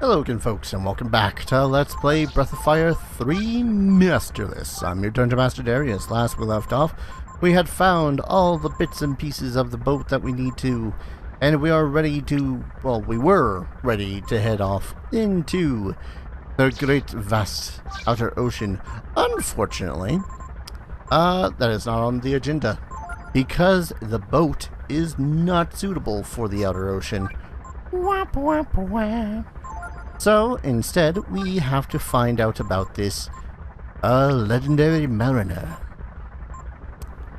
Hello again, folks, and welcome back to Let's Play Breath of Fire 3 Masterless. I'm your Dungeon Master Darius. Last we left off, we had found all the bits and pieces of the boat that we need to, and we are ready to, well, we were ready to head off into the great vast outer ocean. Unfortunately, that is not on the agenda, because the boat is not suitable for the outer ocean. Wap, wap, wap. So, instead, we have to find out about this legendary mariner.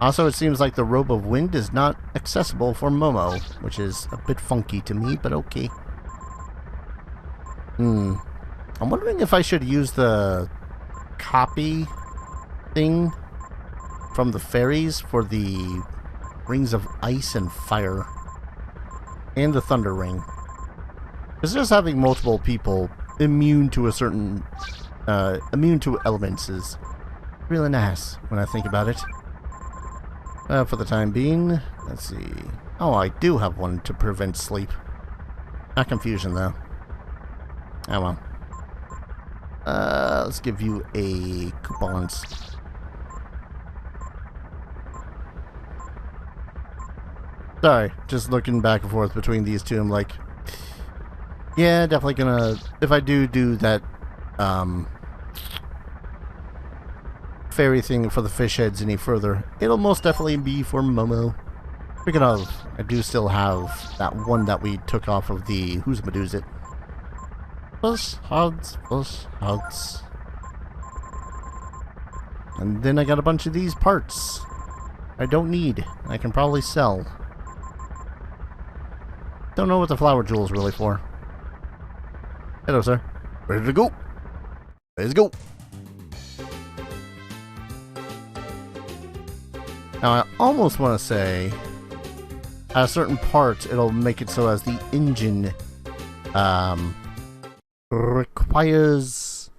Also, it seems like the Robe of Wind is not accessible for Momo, which is a bit funky to me, but okay. I'm wondering if I should use the copy thing from the fairies for the Rings of Ice and Fire and the Thunder Ring. Because just having multiple people immune to a certain, immune to elements is really nice when I think about it. For the time being, let's see. Oh, I do have one to prevent sleep. Not confusion, though. Oh well. Let's give you a coupons. Sorry, just looking back and forth between these two, I'm like, yeah, definitely gonna, if I do that, fairy thing for the fish heads any further, it'll most definitely be for Momo. Speaking of, I do still have that one that we took off of the Who's Medusa It. Plus hugs. And then I got a bunch of these parts I don't need. I can probably sell. Don't know what the flower jewel is really for. Hello, sir. Ready to go? Let's go. Now, I almost want to say, at a certain part, it'll make it so as the engine requires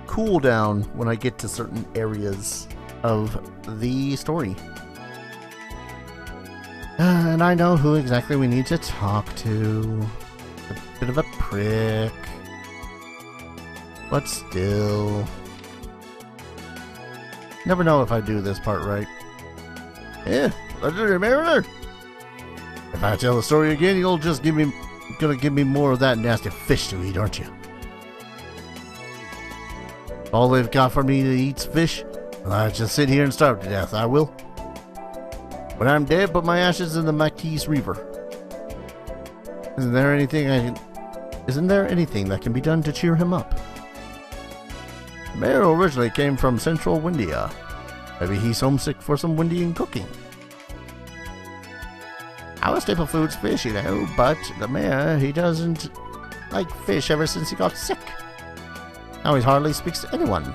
cooldown when I get to certain areas of the story. And I know who exactly we need to talk to. A bit of a prick. But still. Never know if I do this part right. Yeah, legendary mariner. If I tell the story again, you'll just gonna give me more of that nasty fish to eat, aren't you? All they've got for me to eat's fish. Well, I just sit here and starve to death. I will. When I'm dead, put my ashes in the Maquis River. Isn't there anything that can be done to cheer him up? Mackerel originally came from central Windia. Maybe he's homesick for some Windian cooking. Our staple food's fish, you know, but the mayor, he doesn't like fish ever since he got sick. Now he hardly speaks to anyone.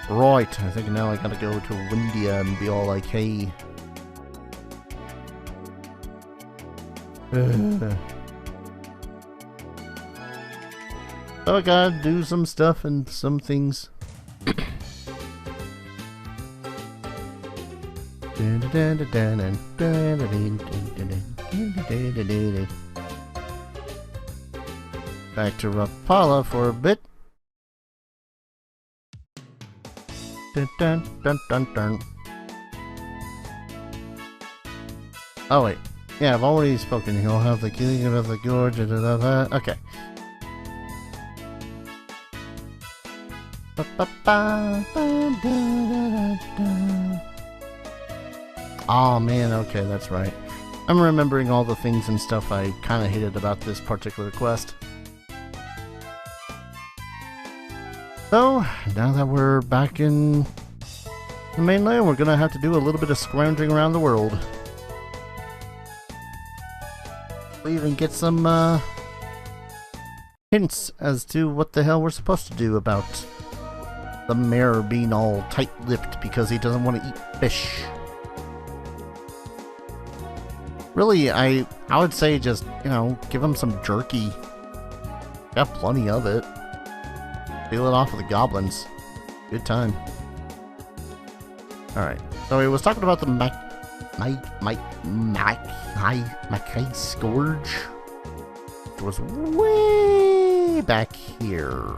Right, I think now I gotta go to Windia and be all like, hey. So I gotta do some stuff and some things. Back to Rapala for a bit. Dun, dun, dun, dun, dun. Oh wait, yeah, I've already spoken. He'll have the killing of the gorge. Okay. Oh man, okay, that's right. I'm remembering all the things and stuff I kind of hated about this particular quest. So, now that we're back in the mainland, we're gonna have to do a little bit of scrounging around the world. We even get some hints as to what the hell we're supposed to do about the mayor being all tight-lipped because he doesn't want to eat fish. Really, I would say just, you know, give him some jerky. Got plenty of it. Steal it off of the goblins. Good time. Alright, so he was talking about the Mackerel Scourge. was way back here.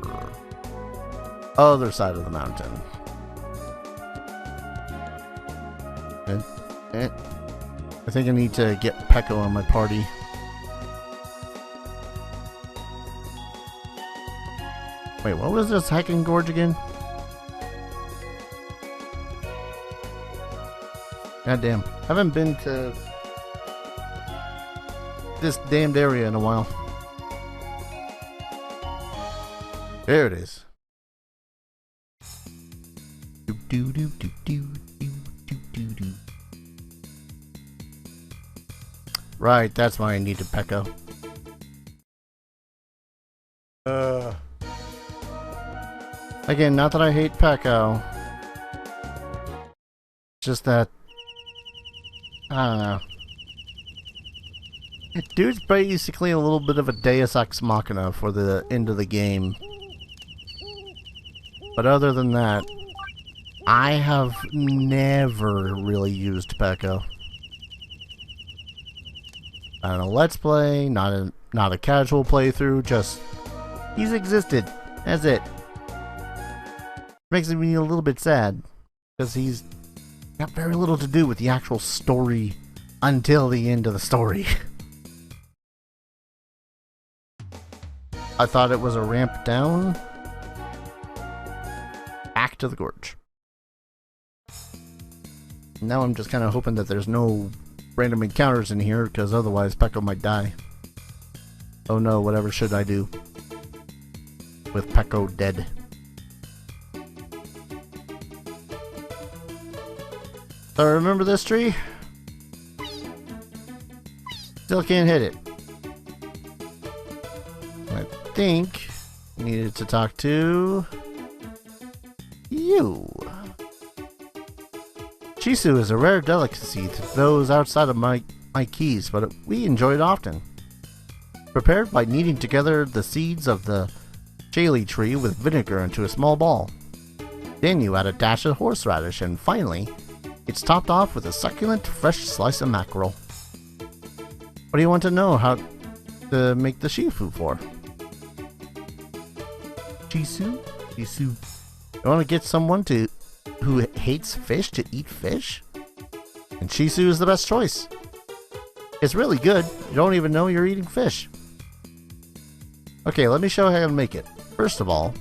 Other side of the mountain. I think I need to get Pecco on my party. Wait, what was this hiking gorge again? Goddamn. Haven't been to this damned area in a while. There it is. Right, that's why I needed Pecco. Again, not that I hate Pecco. Just that I don't know. Dude's basically a little bit of a Deus Ex Machina for the end of the game. But other than that, I have never really used Pecco. On a Let's Play, not a casual playthrough, just he's existed. That's it. Makes me a little bit sad, because he's got very little to do with the actual story until the end of the story. I thought it was a ramp down, back to the gorge. Now I'm just kind of hoping that there's no random encounters in here, because otherwise Pecco might die. Oh no, whatever should I do with Pecco dead? So remember this tree? Still can't hit it. I think I needed to talk to you. Shisu is a rare delicacy to those outside of my keys, but we enjoy it often. Prepared by kneading together the seeds of the Shaly tree with vinegar into a small ball. Then you add a dash of horseradish, and finally, it's topped off with a succulent, fresh slice of mackerel. What do you want to know how to make the Shifu for? Shisu? Shisu. You want to get someone who hates fish to eat fish? And Shisu is the best choice. It's really good. You don't even know you're eating fish. Okay, let me show you how to make it. First of all,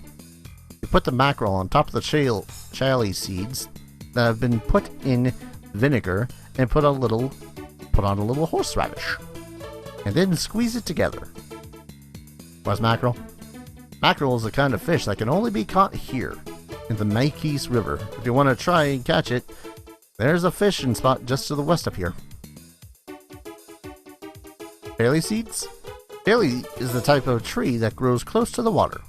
you put the mackerel on top of the Shaly seeds that have been put in vinegar and put on a little horseradish. And then squeeze it together. What's mackerel? Mackerel is a kind of fish that can only be caught here in the Maikis River. If you want to try and catch it, there's a fishing spot just to the west of here. Shaly seeds? Shaly is the type of tree that grows close to the water.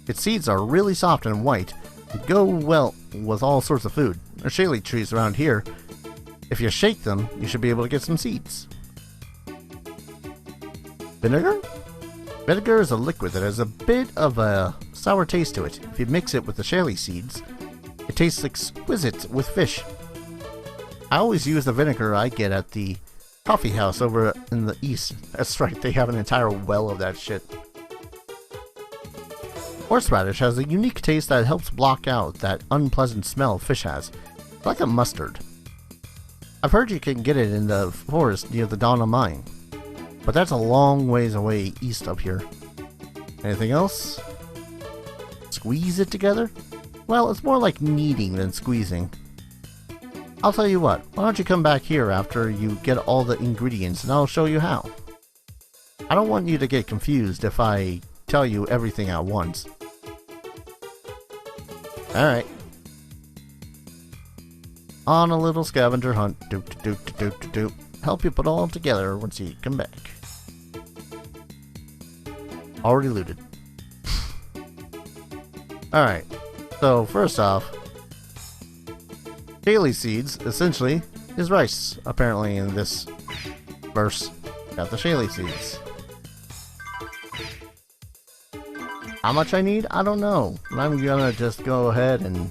Its seeds are really soft and white and go well with all sorts of food. There are Shaly trees around here. If you shake them, you should be able to get some seeds. Vinegar? Vinegar is a liquid that has a bit of a sour taste to it. If you mix it with the Shaly seeds, it tastes exquisite with fish. I always use the vinegar I get at the coffee house over in the east. That's right, they have an entire well of that shit. Horseradish has a unique taste that helps block out that unpleasant smell fish has. It's like a mustard. I've heard you can get it in the forest near the Donna mine, but that's a long ways away east up here. Anything else? Squeeze it together? Well, it's more like kneading than squeezing. I'll tell you what, why don't you come back here after you get all the ingredients and I'll show you how. I don't want you to get confused if I tell you everything at once. Alright. On a little scavenger hunt. Doop. Help you put all together once you come back. Already looted. Alright. So, first off, Shaly seeds, essentially, is rice, apparently, in this verse. Got the Shaly seeds. How much I need? I don't know. I'm gonna just go ahead and...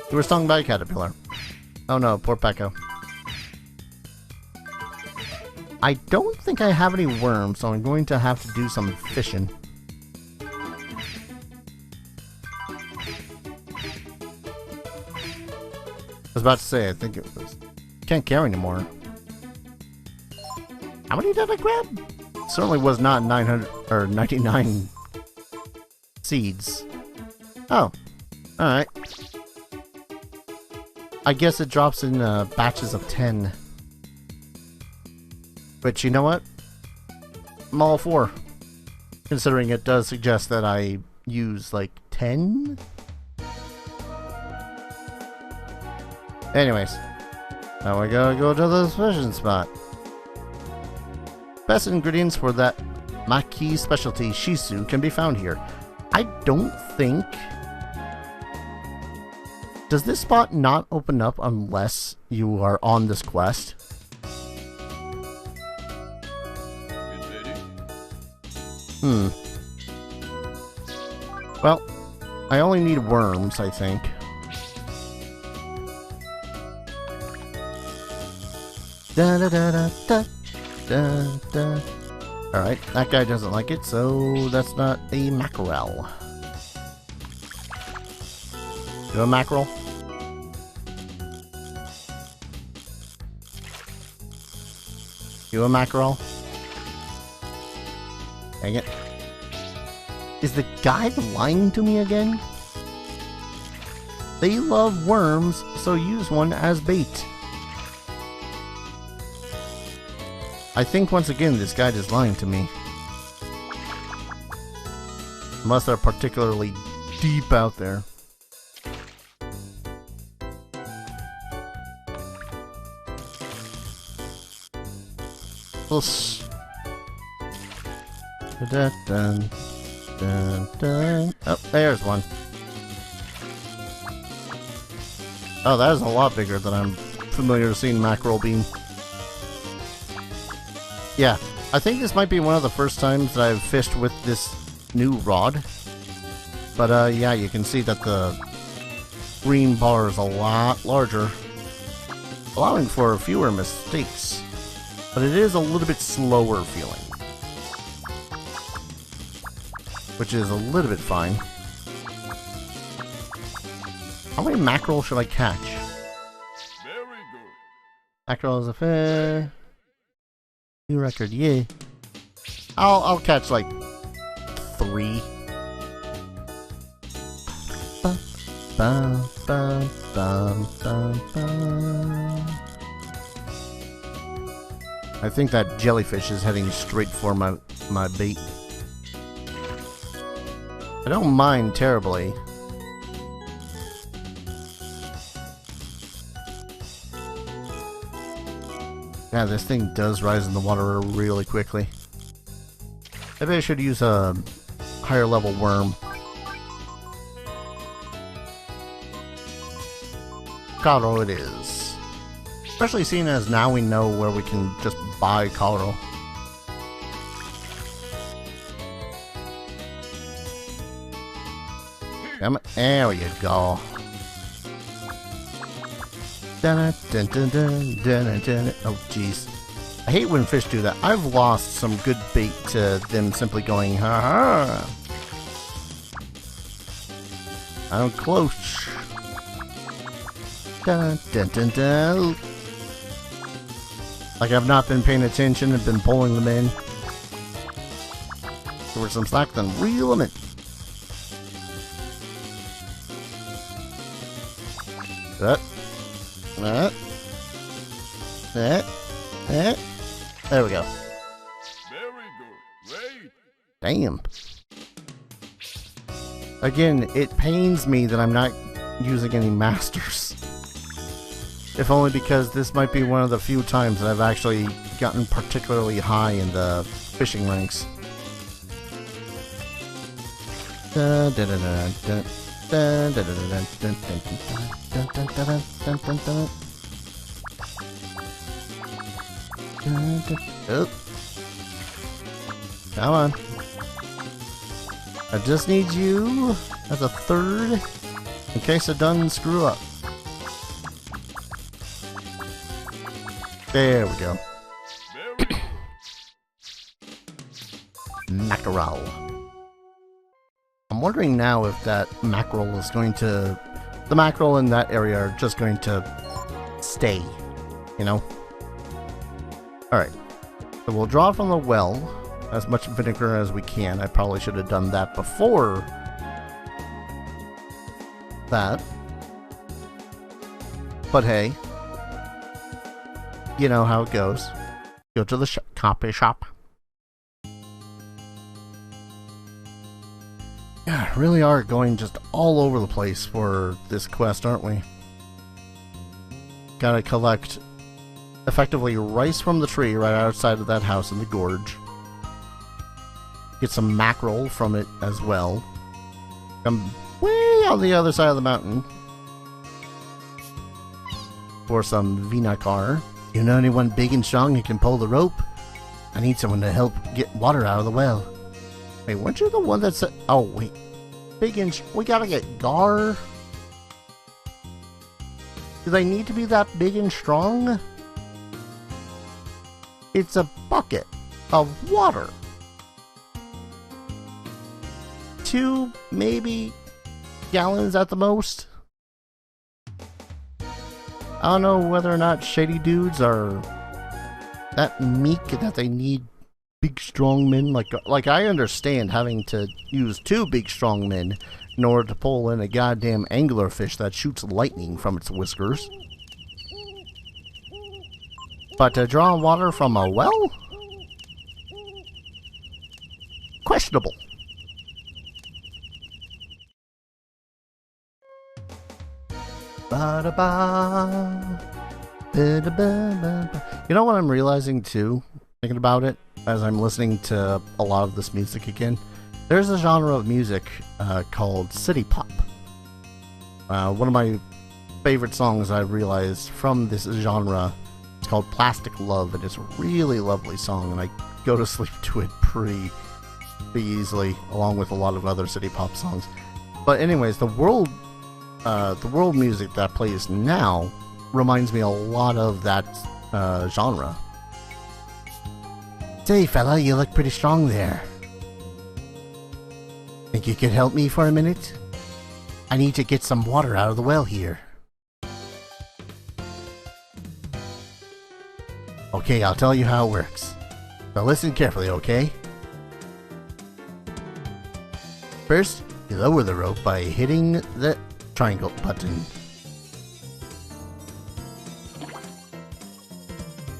You were stung by a caterpillar. Oh no, poor Pecco. I don't think I have any worms, so I'm going to have to do some fishing. I was about to say, I think it was... Can't carry anymore. How many did I grab? Certainly was not 900 or 99 seeds. Oh, alright. I guess it drops in batches of 10. But you know what? I'm all for. Considering it does suggest that I use like 10? Anyways. Now we gotta go to the fishing spot. Best ingredients for that Maki specialty, Shisu, can be found here. I don't think... Does this spot not open up unless you are on this quest? Well, I only need worms, I think. Da da da da da da da. Alright, that guy doesn't like it, so that's not a mackerel. Do a mackerel? Do a mackerel? Dang it. Is the guy lying to me again? They love worms, so use one as bait. I think once again this guide is lying to me. Unless they're particularly deep out there. Oops. Dun, dun, dun, dun. Oh, there's one. Oh, that is a lot bigger than I'm familiar to seeing mackerel being. Yeah, I think this might be one of the first times that I've fished with this new rod. But yeah, you can see that the green bar is a lot larger, allowing for fewer mistakes. But it is a little bit slower feeling, which is a little bit fine. How many mackerel should I catch? Very good. Mackerel is a fish. New record, yeah. I'll catch like 3. Bum, bum, bum, bum, bum. I think that jellyfish is heading straight for my bait. I don't mind terribly. Yeah, this thing does rise in the water really quickly. Maybe I should use a higher level worm. Coral it is. Especially seeing as now we know where we can just buy coral. There you go. Dun, dun, dun, dun, dun, dun. Oh jeez. I hate when fish do that. I've lost some good bait to them simply going, ha ha. I'm close. Dun, dun, dun, dun. Like I've not been paying attention and been pulling them in. Give her some slack, then reel them in. There we go. Very good. Great. Damn. Again, it pains me that I'm not using any masters. If only because this might be one of the few times that I've actually gotten particularly high in the fishing ranks. Dun, dun, dun, dun, dun. Dun, dun, dun, dun, dun, dun, dun, dun, dun, dun, dun, dun. Dun, dun. Oh. Come on. I just need you as a third in case I done screw up. There we go. Very good. Mackerel. I'm wondering now if that mackerel is going to... The mackerel in that area are just going to stay, you know? Alright. So we'll draw from the well as much vinegar as we can. I probably should have done that before that. But hey, you know how it goes. Go to the copy shop. Yeah, really are going just all over the place for this quest, aren't we? Gotta collect effectively rice from the tree right outside of that house in the gorge. Get some mackerel from it as well. Come way on the other side of the mountain for some vinakar. You know anyone big and strong who can pull the rope? I need someone to help get water out of the well. Wait, weren't you the one that said... Oh, wait. Big and... We gotta get Gar? Do they need to be that big and strong? It's a bucket of water. 2, maybe, gallons at the most. I don't know whether or not shady dudes are that meek that they need big strong men. Like I understand having to use 2 big strong men in order to pull in a goddamn anglerfish that shoots lightning from its whiskers. But to draw water from a well? Questionable. You know what I'm realizing too, thinking about it, as I'm listening to a lot of this music again? There's a genre of music called city pop. One of my favorite songs I've realized from this genre is called Plastic Love, and it's a really lovely song, and I go to sleep to it pretty easily, along with a lot of other city pop songs. But anyways, the world music that plays now reminds me a lot of that genre. Say, fella, you look pretty strong there. Think you could help me for a minute? I need to get some water out of the well here. Okay, I'll tell you how it works. So listen carefully, okay? First, you lower the rope by hitting the triangle button.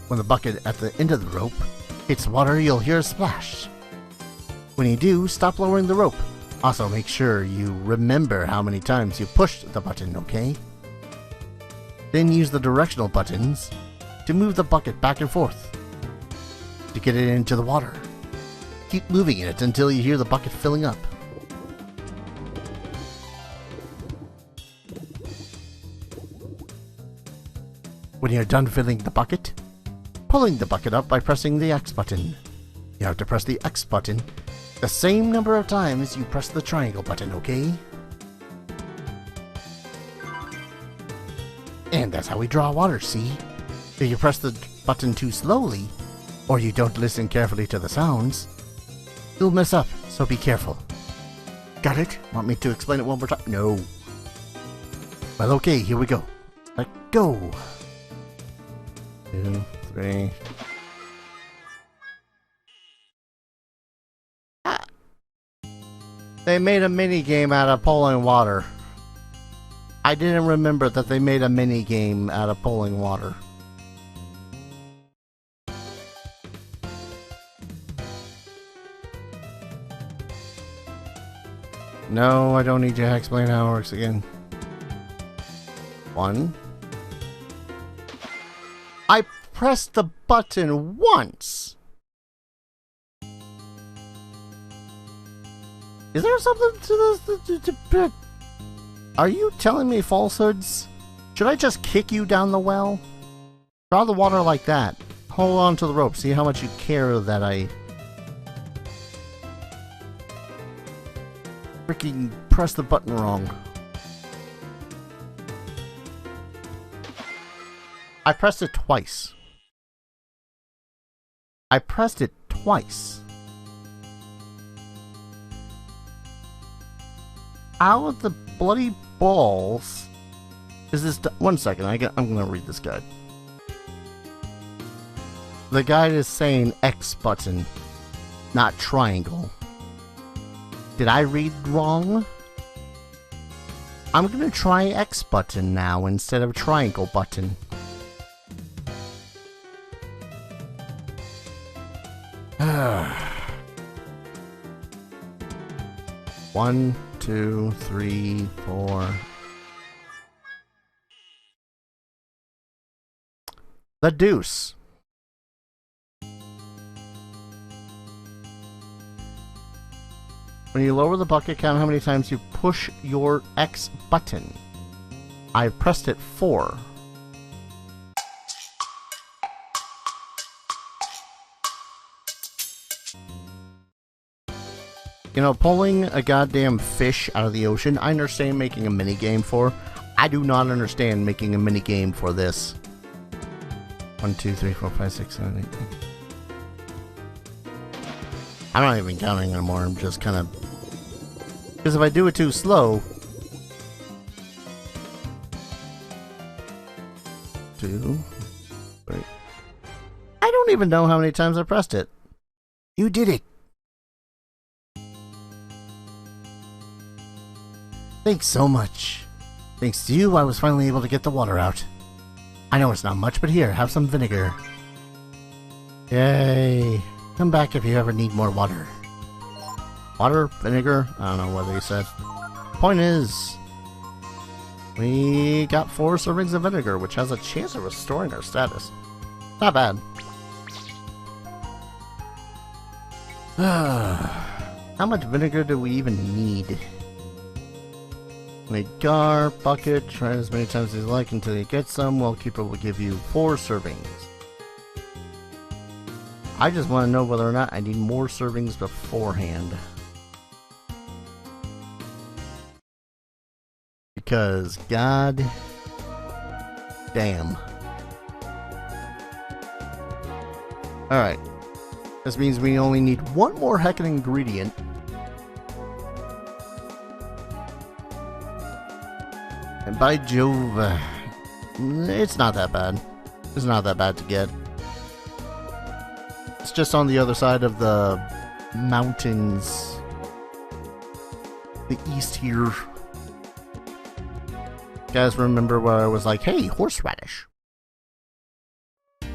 When the bucket at the end of the rope hits water, you'll hear a splash. When you do, stop lowering the rope. Also, make sure you remember how many times you pushed the button, okay? Then use the directional buttons to move the bucket back and forth to get it into the water. Keep moving it until you hear the bucket filling up. When you're done filling the bucket, pulling the bucket up by pressing the X button. You have to press the X button the same number of times you press the triangle button, okay? And that's how we draw water, see? If you press the button too slowly, or you don't listen carefully to the sounds, you'll mess up, so be careful. Got it? Want me to explain it one more time? No. Well, okay, here we go. Let go. 2, 3. They made a mini game out of pulling water. I didn't remember that they made a mini game out of pulling water. No, I don't need to explain how it works again. 1. I pressed the button once. Is there something to this? Are you telling me falsehoods? Should I just kick you down the well? Draw the water like that. Hold on to the rope. See how much you care that I freaking press the button wrong. I pressed it twice. I pressed it twice. How the bloody balls is this? One second, I'm gonna read this guide. The guide is saying X button, not triangle. Did I read wrong? I'm gonna try X button now instead of triangle button. One, two, three, four. The deuce. When you lower the bucket, count how many times you push your X button. I've pressed it 4. You know, pulling a goddamn fish out of the ocean, I understand making a minigame for. I do not understand making a minigame for this. 1, 2, 3, 4, 5, 6, 7, 8. I'm not even counting anymore, I'm just kind of... Because if I do it too slow... 2, 3... I don't even know how many times I pressed it. You did it! Thanks so much. Thanks to you, I was finally able to get the water out. I know it's not much, but here, have some vinegar. Yay. Come back if you ever need more water. Water? Vinegar? I don't know what he said. Point is, we got 4 servings of vinegar, which has a chance of restoring our status. Not bad. How much vinegar do we even need? Make gar, bucket, try as many times as you like until you get some. Wellkeeper will give you 4 servings. I just want to know whether or not I need more servings beforehand. Because, god damn. Alright. This means we only need 1 more heckin' ingredient. And by Jove, it's not that bad. It's not that bad to get. It's just on the other side of the mountains. The east here. You guys remember where I was like, hey, horseradish. I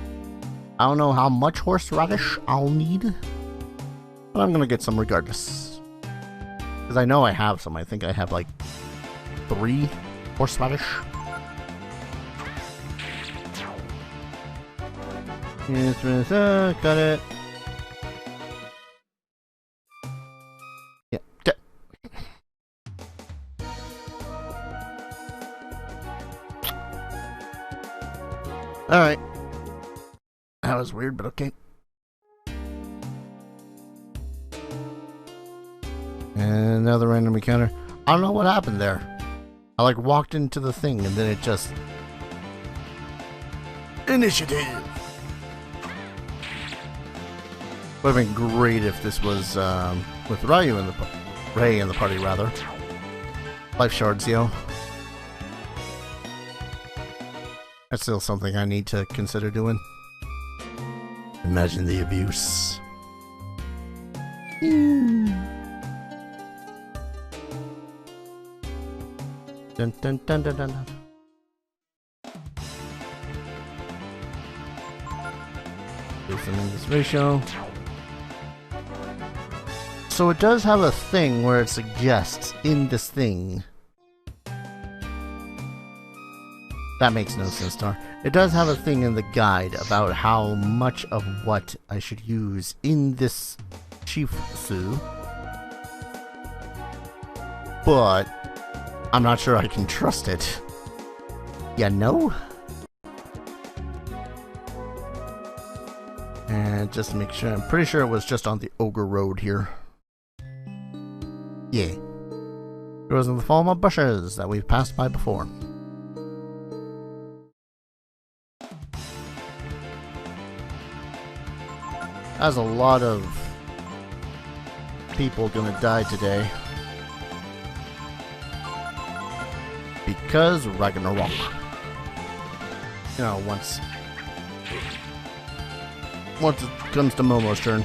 don't know how much horseradish I'll need, but I'm gonna get some regardless. Because I know I have some. I think I have like 3 horseradish. Got it. Yeah. Alright. That was weird, but okay. And another random encounter. I don't know what happened there. I like walked into the thing and then it just... Initiative! Would have been great if this was with Ray in the party rather. Life shards, yo. That's still something I need to consider doing. Imagine the abuse. Dun, dun, dun, dun, dun. Do some in this ratio. So it does have a thing where it suggests in this thing. That makes no sense, Star. It does have a thing in the guide about how much of what I should use in this Shisu. But I'm not sure I can trust it. You know? And just to make sure, I'm pretty sure it was just on the Ogre Road here. Yeah. It was in the form of bushes that we've passed by before. There's a lot of people gonna die today. Because Ragnarok. You know, once it comes to Momo's turn.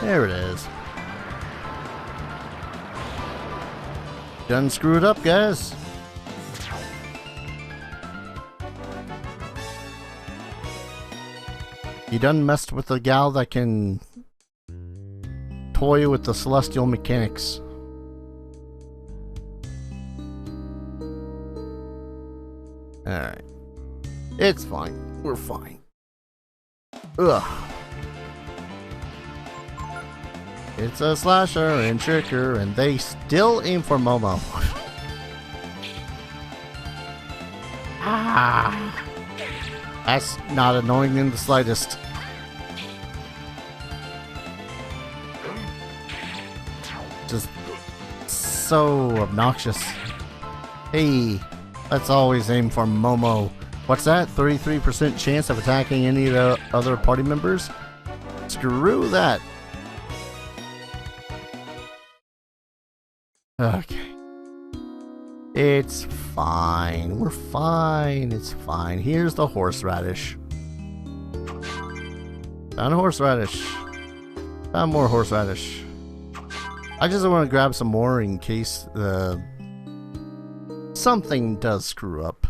There it is. Done screwed up, guys. You done messed with the gal that can toy with the celestial mechanics. Alright. It's fine. We're fine. Ugh. It's a slasher and tricker, and they still aim for Momo. Ah. That's not annoying in the slightest. Just so obnoxious. Hey, let's always aim for Momo. What's that? 33% chance of attacking any of the other party members? Screw that. Okay. It's fine. We're fine. It's fine. Here's the horseradish. Found a horseradish. Found more horseradish. I just want to grab some more in case something does screw up.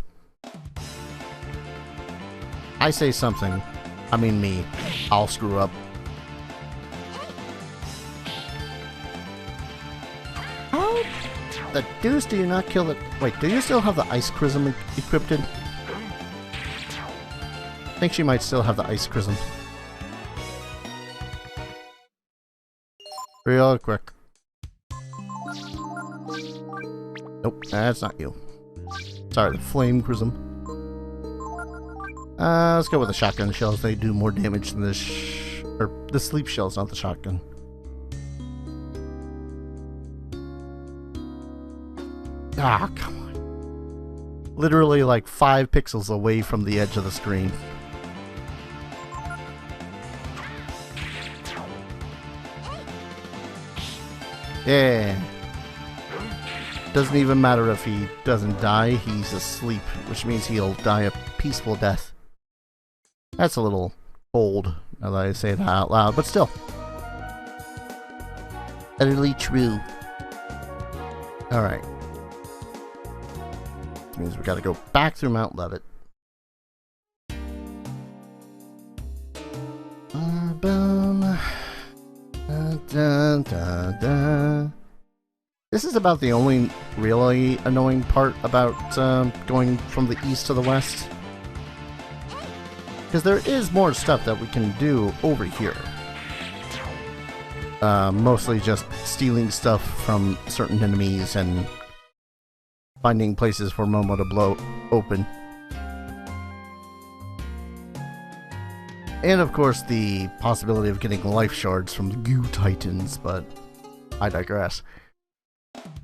I say something. I mean me. I'll screw up. How the deuce do you not kill it? Wait, do you still have the ice chrism equipped? I think she might still have the ice chrism. Real quick. Nope, that's not you. Sorry, the flame chrism. Let's go with the shotgun shells. They do more damage than the sleep shells, not the shotgun. Ah, come on. Literally like 5 pixels away from the edge of the screen. Yeah. Doesn't even matter if he doesn't die, he's asleep, which means he'll die a peaceful death. That's a little bold, now that I say that out loud, but still. Utterly true. Alright. Which means we gotta go back through Mount Levitt. This is about the only really annoying part about going from the east to the west. Because there is more stuff that we can do over here. Mostly just stealing stuff from certain enemies and finding places for Momo to blow open. And of course the possibility of getting life shards from the Goo Titans, but I digress.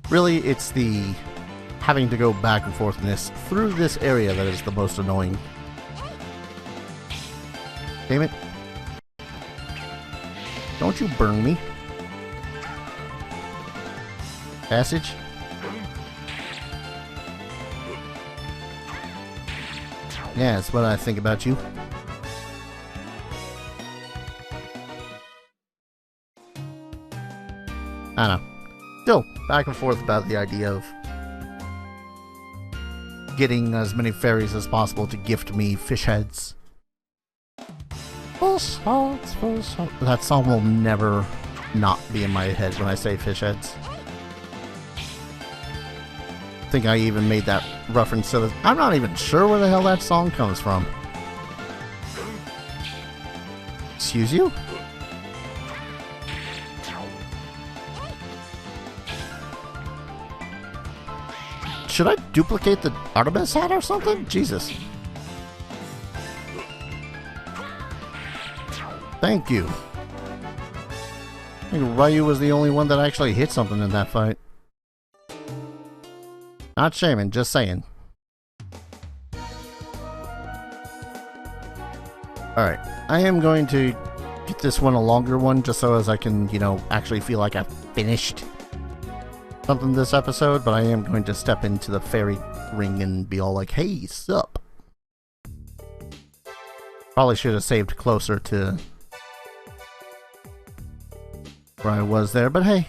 Really, it's the having to go back and forth in this through this area that is the most annoying. Damn it. Don't you burn me. Passage? Yeah, that's what I think about you. I don't know. Still, back and forth about the idea of getting as many fairies as possible to gift me fish heads. Fish heads, fish heads. That song will never not be in my head when I say fish heads. I think I even made that reference to this. I'm not even sure where the hell that song comes from. Excuse you? Should I duplicate the Artemis hat or something? Jesus. Thank you. I think Ryu was the only one that actually hit something in that fight. Not shaming, just saying. Alright, I am going to get this one a longer one just so as I can, you know, actually feel like I've finished. something this episode, but I am going to step into the fairy ring and be all like, hey, sup? Probably should have saved closer to where I was there, but hey,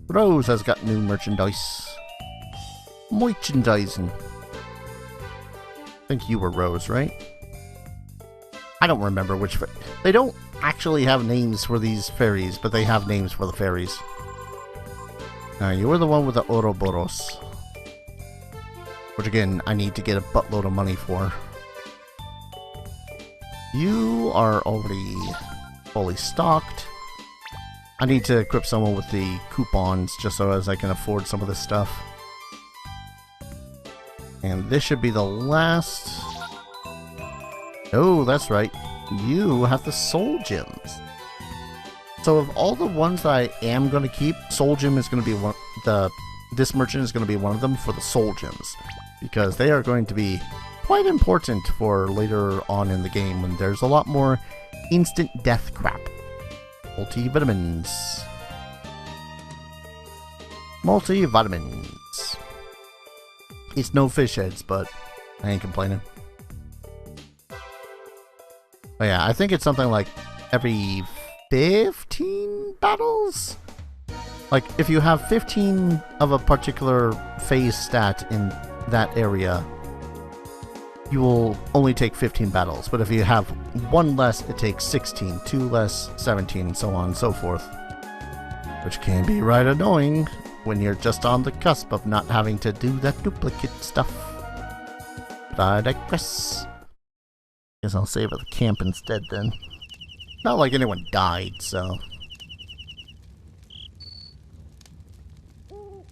Rose has got new merchandise. Merchandising. I think you were Rose, right? I don't remember which. They don't actually have names for these fairies, but they have names for the fairies. You were the one with the Ouroboros. Which again, I need to get a buttload of money for. You are already fully stocked. I need to equip someone with the coupons just so as I can afford some of this stuff. And this should be the last... Oh, that's right. You have the soul gems. So of all the ones that I am going to keep, soul gem is going to be one. This merchant is going to be one of them for the soul gems, because they are going to be quite important for later on in the game when there's a lot more instant death crap. Multivitamins. Multivitamins. It's no fish heads, but I ain't complaining. But yeah, I think it's something like every 15 battles? Like, if you have 15 of a particular phase stat in that area, you will only take 15 battles. But if you have one less, it takes 16, 2 less, 17, and so on and so forth. Which can be right annoying when you're just on the cusp of not having to do that duplicate stuff. But I digress. Guess I'll save at the camp instead then. Not like anyone died, so...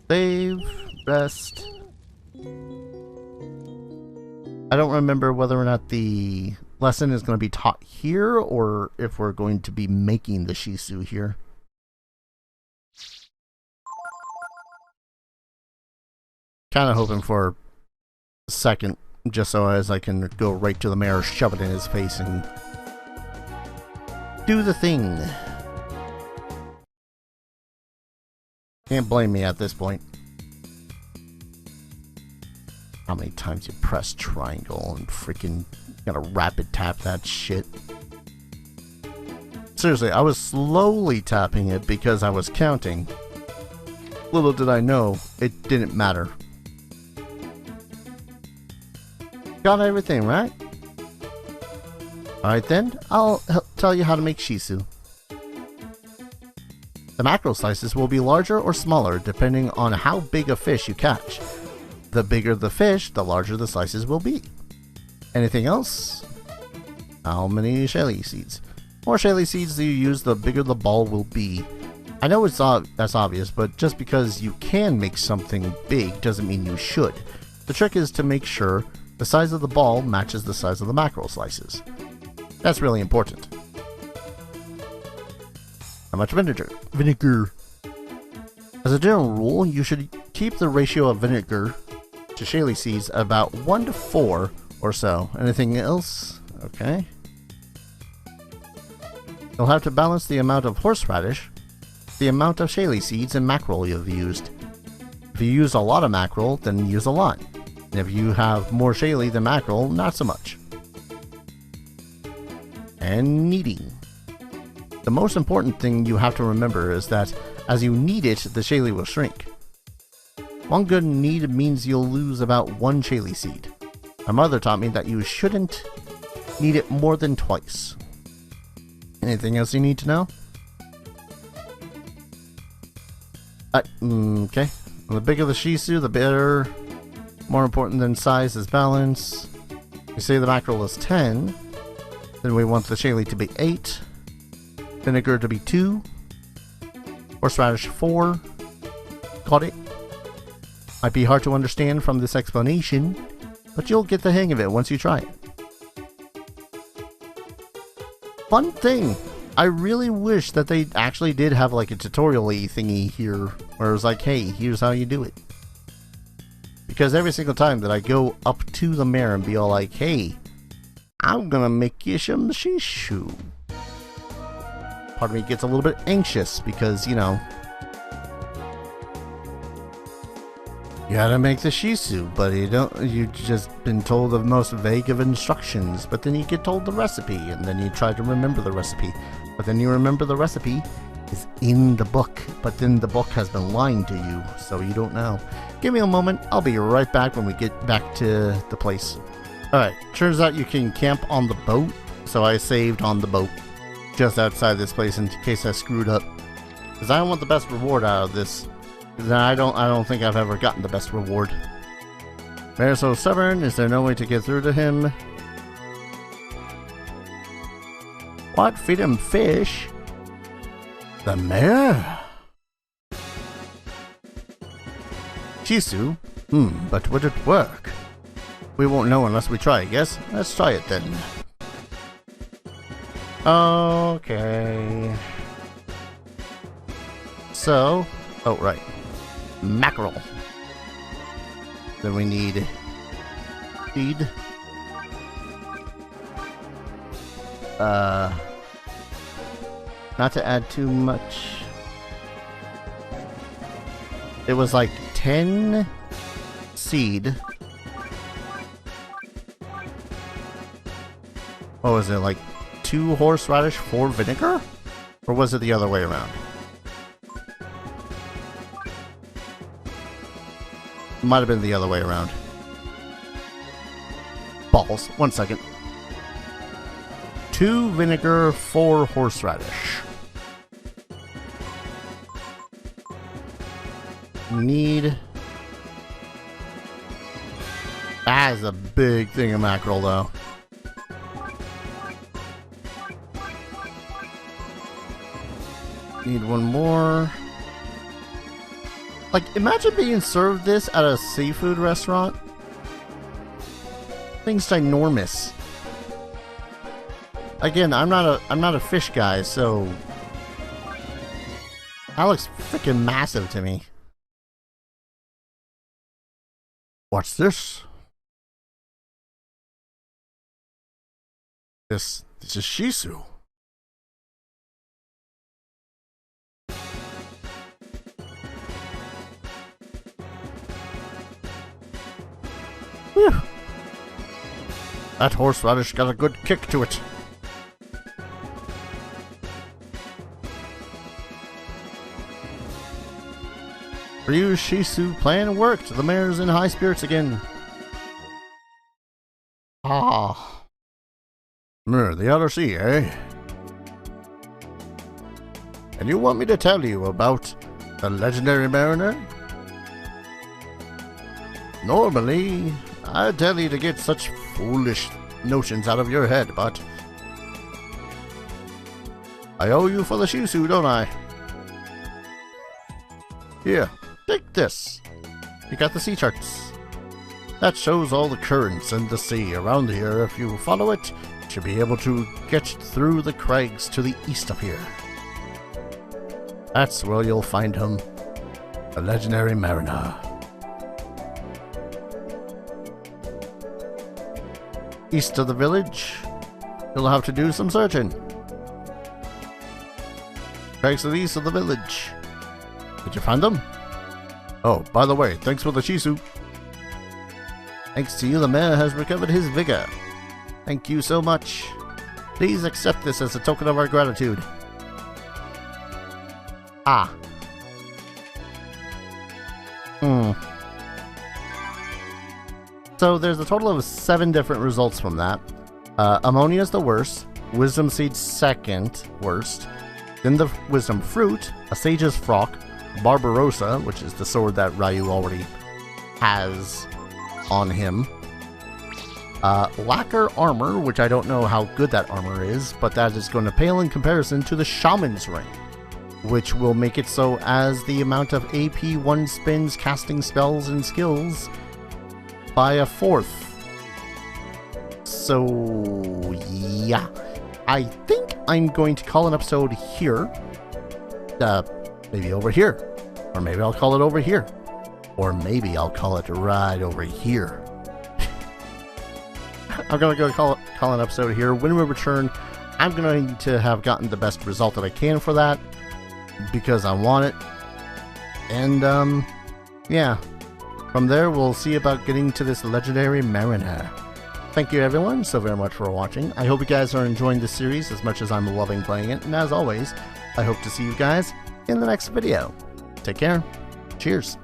Save, rest. I don't remember whether or not the lesson is going to be taught here, or if we're going to be making the Shisu here. Kind of hoping for a second, just so as I can go right to the mayor, shove it in his face, and do the thing. Can't blame me at this point. How many times you press triangle and freaking gotta rapid tap that shit? Seriously, I was slowly tapping it because I was counting. Little did I know, it didn't matter. Got everything, right? Alright then, I'll tell you how to make Shisu. The mackerel slices will be larger or smaller depending on how big a fish you catch. The bigger the fish, the larger the slices will be. Anything else? How many shelly seeds? The more shelly seeds that you use, the bigger the ball will be. I know that's obvious, but just because you can make something big doesn't mean you should. The trick is to make sure the size of the ball matches the size of the mackerel slices. That's really important. How much vinegar? As a general rule, you should keep the ratio of vinegar to shelly seeds about 1 to 4 or so. Anything else? Okay. You'll have to balance the amount of horseradish, the amount of shelly seeds and mackerel you've used. If you use a lot of mackerel, then use a lot. And if you have more shelly than mackerel, not so much. And kneading. The most important thing you have to remember is that as you knead it, the shelly will shrink. One good knead means you'll lose about 1 shelly seed. My mother taught me that you shouldn't knead it more than twice. Anything else you need to know? Okay. The bigger the Shisu, the better. More important than size is balance. We say the mackerel is 10. Then we want the shelly to be 8. Vinegar to be 2. Horseradish 4. Got it? Might be hard to understand from this explanation, but you'll get the hang of it once you try it. Fun thing! I really wish that they actually did have like a tutorial-y thingy here, where it was like, hey, here's how you do it. Because every single time that I go up to the mayor and be all like, hey, I'm gonna make you some Shisu. Part of me gets a little bit anxious because, you know, You gotta make the Shisu, but you just been told the most vague of instructions, but then you get told the recipe, and then you try to remember the recipe. But then you remember the recipe is in the book, but then the book has been lying to you, so you don't know. Give me a moment, I'll be right back when we get back to the place. Alright, turns out you can camp on the boat, so I saved on the boat, just outside this place in case I screwed up. Because I want the best reward out of this. I don't think I've ever gotten the best reward. Mare's so stubborn, is there no way to get through to him? What? Feed him fish? The mare? Shisu? But would it work? We won't know unless we try, I guess. Let's try it then. Okay. So, oh right. Mackerel. Then we need feed. Not to add too much. It was like 10 seed. What was it, like 2 horseradish, 4 vinegar? Or was it the other way around? Might have been the other way around. Balls. 1 second. 2 vinegar, 4 horseradish. Need... That is a big thing of mackerel, though. Need 1 more. Like, imagine being served this at a seafood restaurant. Thing's ginormous. Again, I'm not a fish guy, so that looks freaking massive to me. What's this? This is Shisu. Whew. That horseradish got a good kick to it. Ryu's Shisu plan worked. The mayor's in high spirits again. Ah. The outer sea, eh? And you want me to tell you about the legendary mariner? Normally, I'd tell you to get such foolish notions out of your head, but I owe you for the Shisu, don't I? Here, take this. You got the sea charts. That shows all the currents in the sea around here. If you follow it, you should be able to get through the crags to the east of here. That's where you'll find him, the legendary mariner. East of the village, you'll have to do some searching. Crags to the east of the village. Did you find them? Oh, by the way, thanks for the Shisu. Thanks to you, the mayor has recovered his vigor. Thank you so much. Please accept this as a token of our gratitude. Ah. So there's a total of 7 different results from that. Ammonia is the worst. Wisdom Seed second worst. Then the Wisdom Fruit, a Sage's Frock, Barbarossa, which is the sword that Ryu already has on him. Lacquer Armor, which I don't know how good that armor is, but that is going to pale in comparison to the Shaman's Ring, which will make it so as the amount of AP one spends casting spells and skills by a 4th. So, yeah. I think I'm going to call an episode here. Maybe over here. Or maybe I'll call it over here. Or maybe I'll call it right over here. I'm going to go call an episode here. When we return, I'm going to have gotten the best result that I can for that. Because I want it. And, yeah. From there, we'll see about getting to this legendary Mariner. Thank you everyone so very much for watching. I hope you guys are enjoying this series as much as I'm loving playing it, and as always, I hope to see you guys in the next video. Take care. Cheers.